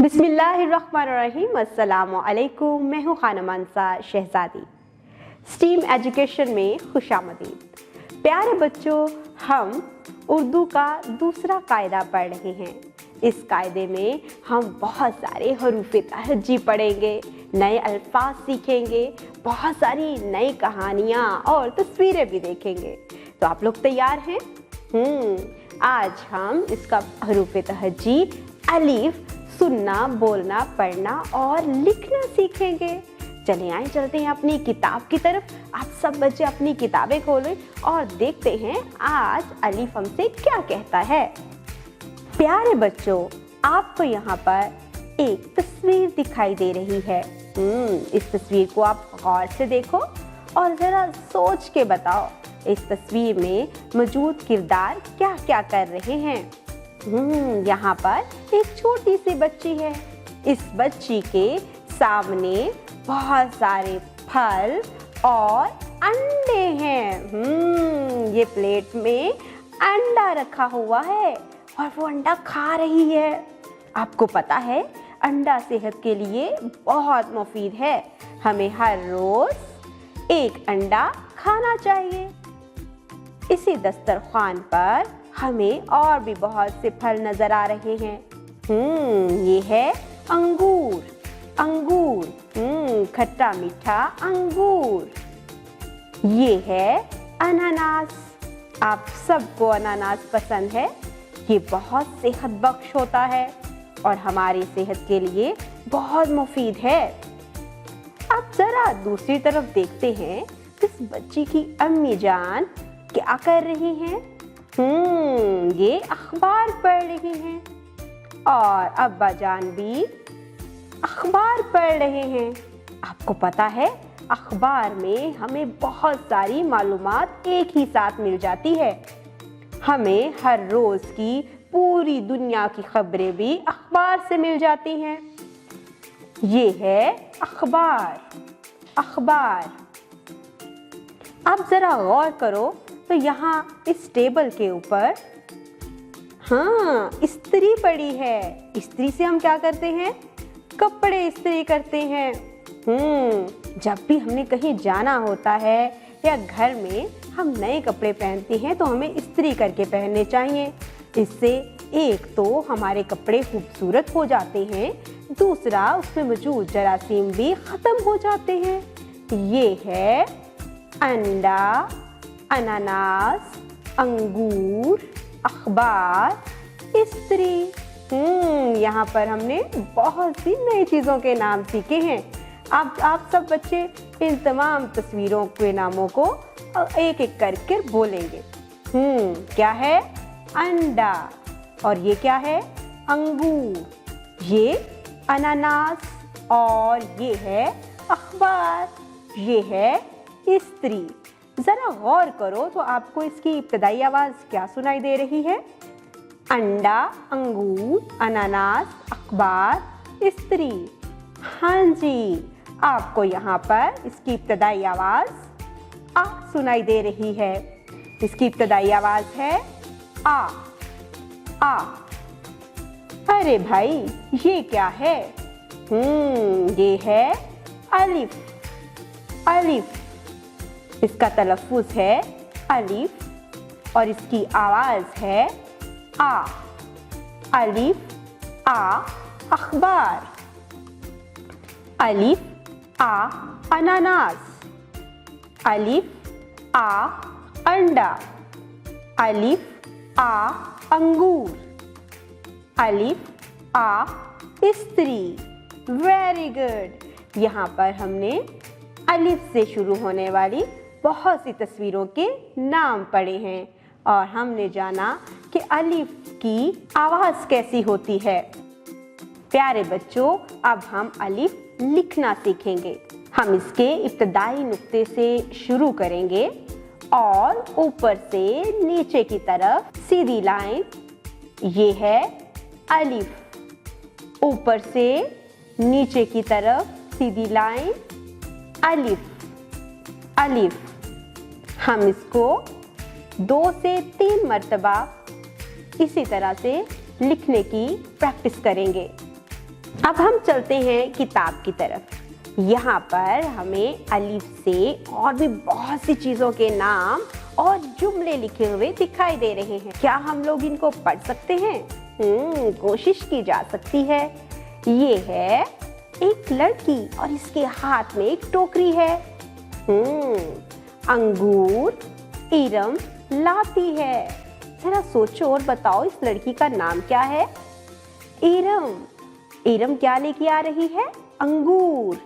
बिस्मिल्लाहिर्रहमानिर्रहीम। अस्सलामुअलैकुम। मैं हूँ खानम अंसार शहजादी। स्टीम एजुकेशन में खुशामदीद। प्यारे बच्चों, हम उर्दू का दूसरा कायदा पढ़ रहे हैं। इस कायदे में हम बहुत सारे हरूफ तहज्जी पढ़ेंगे, नए अल्फाज सीखेंगे, बहुत सारी नई कहानियाँ और तस्वीरें भी देखेंगे। तो आप लोग तैयार हैं? आज हम इसका हरूफ तहज्जी अलीफ सुनना, बोलना, पढ़ना और लिखना सीखेंगे। चलते हैं अपनी किताब की तरफ। आप सब बच्चे अपनी किताबें खोलें और देखते हैं आज अलीफ हमसे क्या कहता है। प्यारे बच्चों, आपको यहाँ पर एक तस्वीर दिखाई दे रही है। इस तस्वीर को आप गौर से देखो और जरा सोच के बताओ इस तस्वीर में मौजूद किरदार क्या क्या कर रहे हैं। यहाँ पर एक छोटी सी बच्ची है। इस बच्ची के सामने बहुत सारे फल और अंडे हैं। ये प्लेट में अंडा रखा हुआ है और वो अंडा खा रही है। आपको पता है अंडा सेहत के लिए बहुत मुफीद है। हमें हर रोज एक अंडा खाना चाहिए। इसी दस्तरखान पर हमें और भी बहुत से फल नजर आ रहे हैं। ये है अंगूर। खट्टा मीठा अंगूर। ये है अनानास। आप सबको अनानास पसंद है। ये बहुत सेहत बख्श होता है और हमारी सेहत के लिए बहुत मुफीद है। अब जरा दूसरी तरफ देखते हैं, इस बच्ची की अम्मी जान क्या कर रही हैं? ये अखबार पढ़ रही हैं और अब्बा जान भी अखबार पढ़ रहे हैं। आपको पता है अखबार में हमें बहुत सारी मालूमात एक ही साथ मिल जाती है। हमें हर रोज की पूरी दुनिया की खबरें भी अखबार से मिल जाती हैं। ये है अखबार। अब जरा गौर करो तो यहाँ इस टेबल के ऊपर इस्त्री पड़ी है। इस्त्री से हम क्या करते हैं? कपड़े इस्त्री करते हैं। जब भी हमें कहीं जाना होता है या घर में हम नए कपड़े पहनते हैं तो हमें इस्त्री करके पहनने चाहिए। इससे एक तो हमारे कपड़े खूबसूरत हो जाते हैं, दूसरा उसमें मौजूद जरासीम भी खत्म हो जाते हैं। ये है अंडा, अनानास, अंगूर, अखबार, इस्त्री। यहाँ पर हमने बहुत सी नई चीज़ों के नाम सीखे हैं। अब आप सब बच्चे इन तमाम तस्वीरों के नामों को एक एक करके बोलेंगे। क्या है? अंडा। और ये क्या है? अंगूर। ये अनानास। और ये है अखबार। ये है इस्त्री। जरा गौर करो तो आपको इसकी इब्तदाई आवाज क्या सुनाई दे रही है? अंडा, अंगूर, अनानास, अखबार, इस्त्री। हाँ जी, आपको यहाँ पर इसकी इब्तदाई आवाज आ सुनाई दे रही है। इसकी इब्तदाई आवाज है आ। अरे भाई, ये क्या है? ये है अलिफ। इसका तलफ़ुज़ है अलिफ और इसकी आवाज़ है आ। अलिफ आ अखबार। अलिफ आ अनानास। अलिफ आ अंडा। अलिफ आ अंगूर। अलिफ आ इस्त्री। Very good. यहाँ पर हमने अलिफ से शुरू होने वाली बहुत सी तस्वीरों के नाम पढ़े हैं और हमने जाना कि अलिफ की आवाज़ कैसी होती है। प्यारे बच्चों, अब हम अलिफ लिखना सीखेंगे। हम इसके इब्तदाई नुक्ते से शुरू करेंगे और ऊपर से नीचे की तरफ सीधी लाइन। ये है अलिफ। ऊपर से नीचे की तरफ सीधी लाइन अलिफ। हम इसको 2 से 3 मर्तबा इसी तरह से लिखने की प्रैक्टिस करेंगे। अब हम चलते हैं किताब की तरफ। यहाँ पर हमें अलिफ से और भी बहुत सी चीजों के नाम और जुमले लिखे हुए दिखाई दे रहे हैं। क्या हम लोग इनको पढ़ सकते हैं? कोशिश की जा सकती है। ये है एक लड़की और इसके हाथ में एक टोकरी है। अंगूर इरम लाती है। जरा सोचो और बताओ इस लड़की का नाम क्या है? इरम। इरम क्या लेके आ रही है? अंगूर।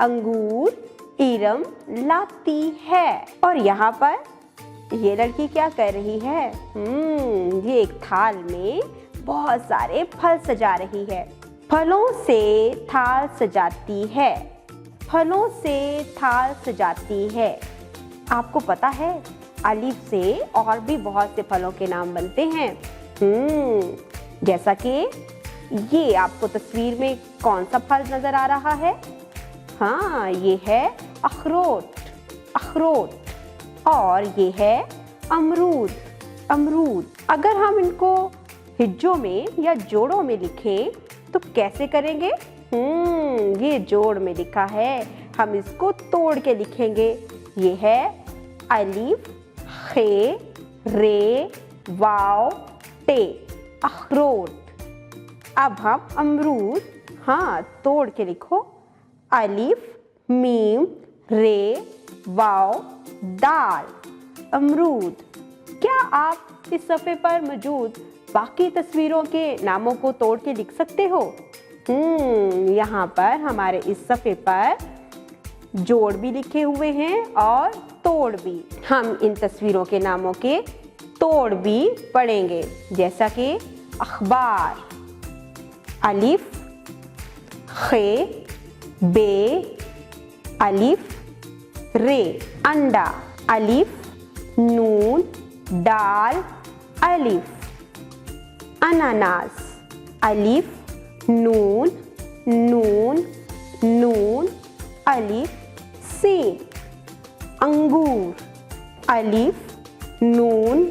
अंगूर इरम लाती है। और यहाँ पर ये लड़की क्या कर रही है? ये एक थाल में बहुत सारे फल सजा रही है। फलों से थाल सजाती है। फलों से थाल सजाती है। आपको पता है अलिफ से और भी बहुत से फलों के नाम बनते हैं। जैसा कि ये आपको तस्वीर में कौन सा फल नजर आ रहा है? हाँ, ये है अखरोट। अखरोट। और ये है अमरूद। अमरूद। अगर हम इनको हिज्जों में या जोड़ों में लिखें तो कैसे करेंगे? ये जोड़ में लिखा है, हम इसको तोड़ के लिखेंगे। ये है अलिफ खे रे वाव टे अखरोट। अब हम अमरूद, हाँ, तोड़ के लिखो अलिफ मीम रे वाव दाल अमरूद। क्या आप इस सफ़े पर मौजूद बाकी तस्वीरों के नामों को तोड़ के लिख सकते हो? यहाँ पर हमारे इस सफ़े पर जोड़ भी लिखे हुए हैं और तोड़ भी। हम इन तस्वीरों के नामों के तोड़ भी पढ़ेंगे, जैसा कि अखबार अलिफ खे बे अलिफ रे। अंडा अलिफ नून दाल अलिफ। अनानास अलिफ नून नून नून अलिफ सीन। अंगूर अलिफ नून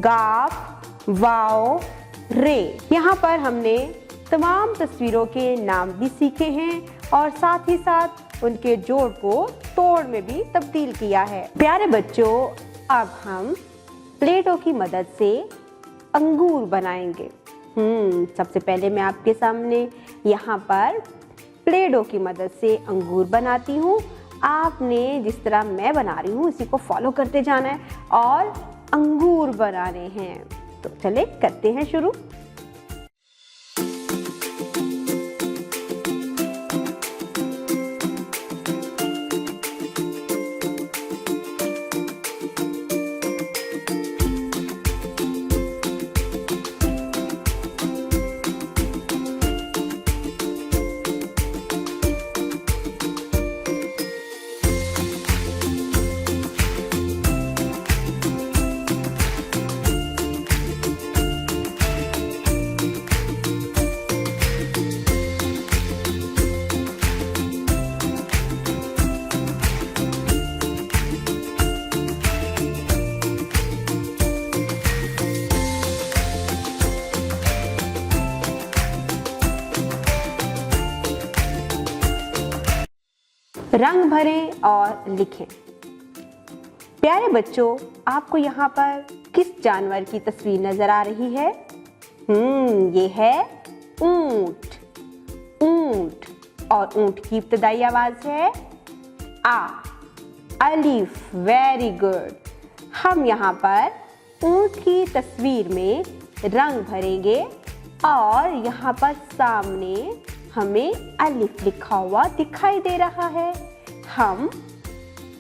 गाफ वाव रे। यहाँ पर हमने तमाम तस्वीरों के नाम भी सीखे हैं और साथ ही साथ उनके जोड़ को तोड़ में भी तब्दील किया है। प्यारे बच्चों, अब हम प्लेटों की मदद से अंगूर बनाएंगे। सबसे पहले मैं आपके सामने यहाँ पर प्लेटों की मदद से अंगूर बनाती हूँ। आपने जिस तरह मैं बना रही हूँ इसी को फॉलो करते जाना है और अंगूर बनाने हैं। तो चले करते हैं शुरू। रंग भरें और लिखें। प्यारे बच्चों, आपको यहाँ पर किस जानवर की तस्वीर नजर आ रही है? ये है ऊंट। ऊंट। और ऊंट की इब्तदाई आवाज है आ। अलिफ। Very good. हम यहाँ पर ऊंट की तस्वीर में रंग भरेंगे और यहाँ पर सामने हमें अलिफ लिखा हुआ दिखाई दे रहा है। हम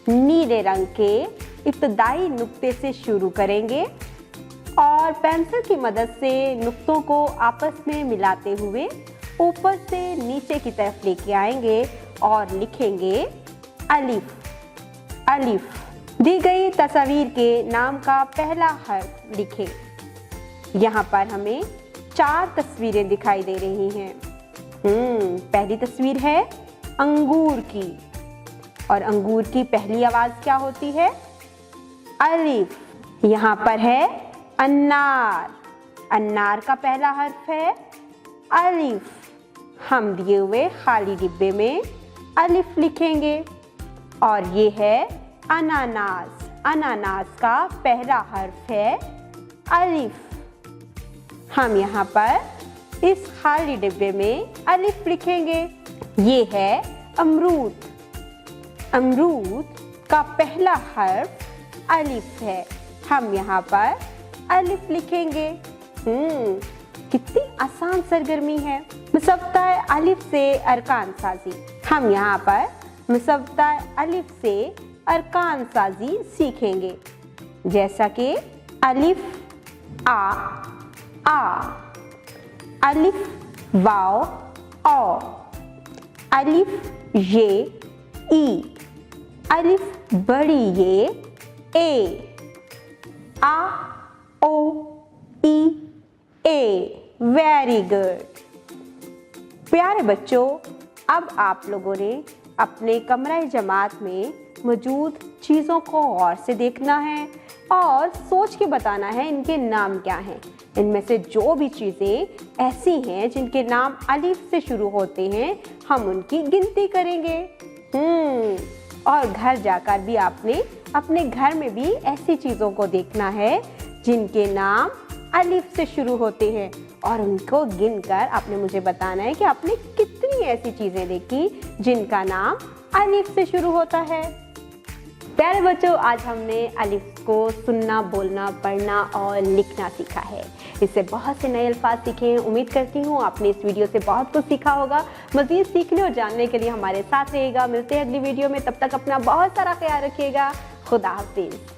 नीले रंग के इब्तदाई नुक्ते से शुरू करेंगे और पेंसिल की मदद से नुक्तों को आपस में मिलाते हुए ऊपर से नीचे की तरफ लेके आएंगे और लिखेंगे अलिफ। अलिफ। दी गई तस्वीर के नाम का पहला हर्फ लिखें। यहाँ पर हमें 4 तस्वीरें दिखाई दे रही हैं। पहली तस्वीर है अंगूर की और अंगूर की पहली आवाज क्या होती है? अलिफ। यहाँ पर है अनार। अनार का पहला हर्फ है अलिफ। हम दिए हुए खाली डिब्बे में अलिफ लिखेंगे और ये है अनानास। अनानास का पहला हर्फ है अलिफ। हम यहाँ पर इस खाली डिब्बे में अलिफ लिखेंगे। ये है अमरूद। अमरूद का पहला हर्फ अलिफ है। हम यहाँ पर अलिफ लिखेंगे। कितनी आसान सरगर्मी है। मुसव्वता अलिफ से अरकान साजी। हम यहाँ पर मुसव्वता अलिफ से अरकान साजी सीखेंगे, जैसा कि अलिफ आ, अलिफ वाव औ, अलिफ ये ई, अलिफ बड़ी ये ए, आ ओ ई ए। Very good. प्यारे बच्चों, अब आप लोगों ने अपने कमरा जमात में मौजूद चीज़ों को गौर से देखना है और सोच के बताना है इनके नाम क्या हैं। इनमें से जो भी चीज़ें ऐसी हैं जिनके नाम अलिफ से शुरू होते हैं, हम उनकी गिनती करेंगे। और घर जाकर भी आपने अपने घर में भी ऐसी चीज़ों को देखना है जिनके नाम अलिफ से शुरू होते हैं और उनको गिनकर आपने मुझे बताना है कि आपने कितनी ऐसी चीज़ें देखी जिनका नाम अलिफ से शुरू होता है। प्यारे बच्चों, आज हमने अलिफ को सुनना, बोलना, पढ़ना और लिखना सीखा है। इससे बहुत से नए अल्फाज सीखे हैं। उम्मीद करती हूँ आपने इस वीडियो से बहुत कुछ सीखा होगा। मज़ीद सीखने और जानने के लिए हमारे साथ रहिएगा। मिलते हैं अगली वीडियो में। तब तक अपना बहुत सारा ख्याल रखिएगा। खुदा हाफिज़।